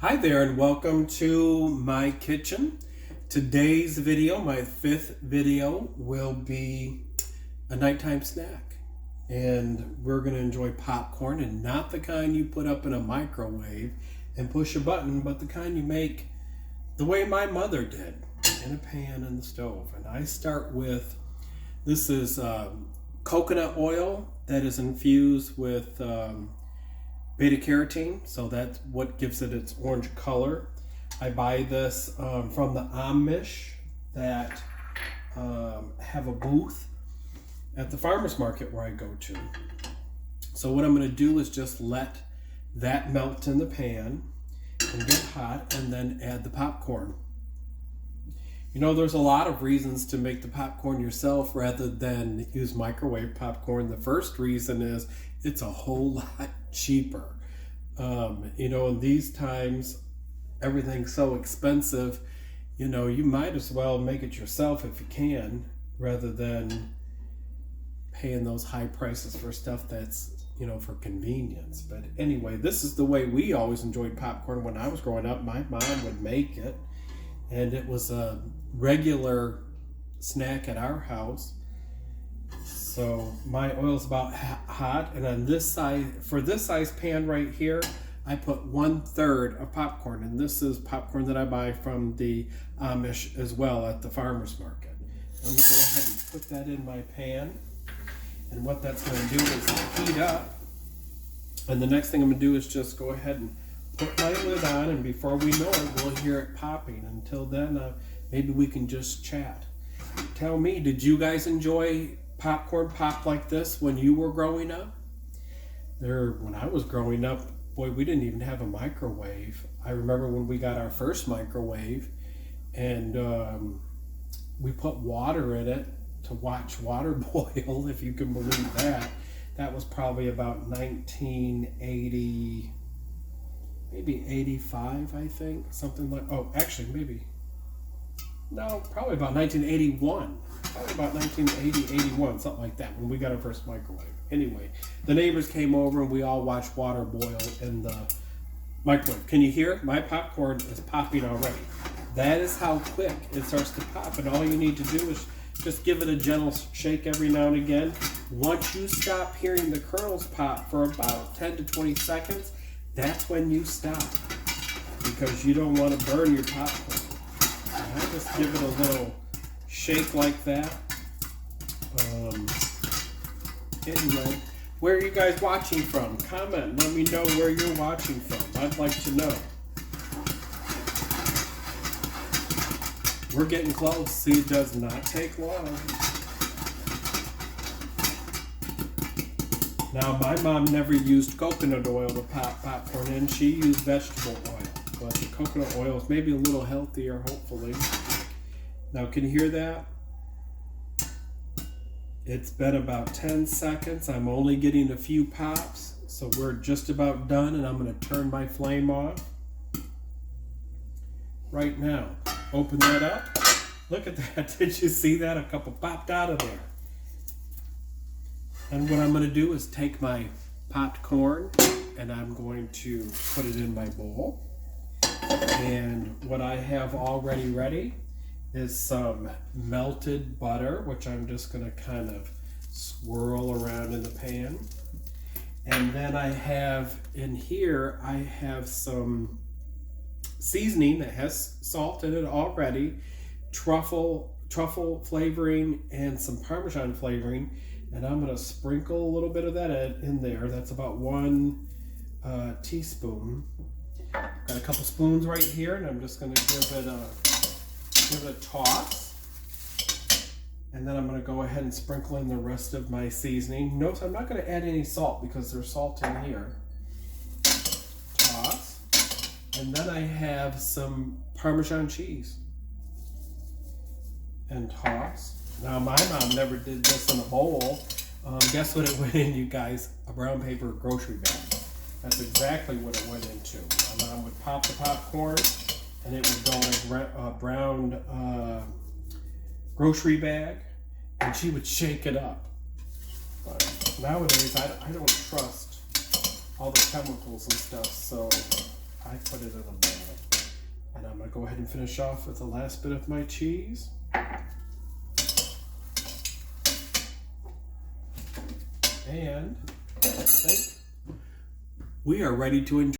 Hi there and welcome to my kitchen. Today's video, my fifth video, will be a nighttime snack. And we're going to enjoy popcorn, and not the kind you put up in a microwave and push a button, but the kind you make the way my mother did, in a pan in the stove. And I start with, this is coconut oil that is infused with beta carotene, so that's what gives it its orange color. I buy this from the Amish that have a booth at the farmer's market where I go to. So what I'm going to do is just let that melt in the pan and get hot, and then add the popcorn. You know, there's a lot of reasons to make the popcorn yourself rather than use microwave popcorn. The first reason is it's a whole lot cheaper. You know, in these times, everything's so expensive, you know, you might as well make it yourself if you can, rather than paying those high prices for stuff that's, you know, for convenience. But anyway, this is the way we always enjoyed popcorn when I was growing up. My mom would make it, and it was a regular snack at our house. So my oil's about hot, and on this side, for this size pan right here, I put 1/3 of popcorn, and this is popcorn that I buy from the Amish as well at the farmer's market. I'm gonna go ahead and put that in my pan, and what that's going to do is heat up. And the next thing I'm gonna do is just go ahead and put my lid on, and before we know it, we'll hear it popping. Until then, maybe we can just chat. Tell me, did you guys enjoy popcorn pop like this when you were growing up? When I was growing up, boy, we didn't even have a microwave. I remember when we got our first microwave, and we put water in it to watch water boil, if you can believe that. That was probably about 1980, maybe 85, I think, something like, oh, actually, maybe, no, probably about 1981. Probably about 1980, 81, something like that, when we got our first microwave. Anyway, the neighbors came over and we all watched water boil in the microwave. Can you hear it? My popcorn is popping already. That is how quick it starts to pop, and all you need to do is just give it a gentle shake every now and again. Once you stop hearing the kernels pop for about 10 to 20 seconds, that's when you stop, because you don't want to burn your popcorn. I just give it a little shake like that. Anyway, where are you guys watching from? Comment, let me know where you're watching from. I'd like to know. We're getting close. See, it does not take long. Now, my mom never used coconut oil to pop popcorn in. She used vegetable oil. But the coconut oil is maybe a little healthier, hopefully. Now, can you hear that? It's been about 10 seconds. I'm only getting a few pops, so we're just about done, and I'm going to turn my flame off right now. Open that up. Look at that. Did you see that? A couple popped out of there. And what I'm going to do is take my popped corn, and I'm going to put it in my bowl. And what I have already ready is some melted butter, which I'm just going to kind of swirl around in the pan. And then I have in here, I have some seasoning that has salt in it already, truffle flavoring, and some Parmesan flavoring. And I'm going to sprinkle a little bit of that in there. That's about 1 teaspoon. Got a couple spoons right here, and I'm just going to give it a toss. And then I'm going to go ahead and sprinkle in the rest of my seasoning. Notice I'm not going to add any salt because there's salt in here. Toss. And then I have some Parmesan cheese. And toss. Now, my mom never did this in a bowl. Guess what it went in, you guys? A brown paper grocery bag. That's exactly what it went into. My mom would pop the popcorn, and it would go in a brown grocery bag, and she would shake it up. But nowadays, I don't trust all the chemicals and stuff, so I put it in a bowl. And I'm going to go ahead and finish off with the last bit of my cheese. And I think we are ready to enjoy.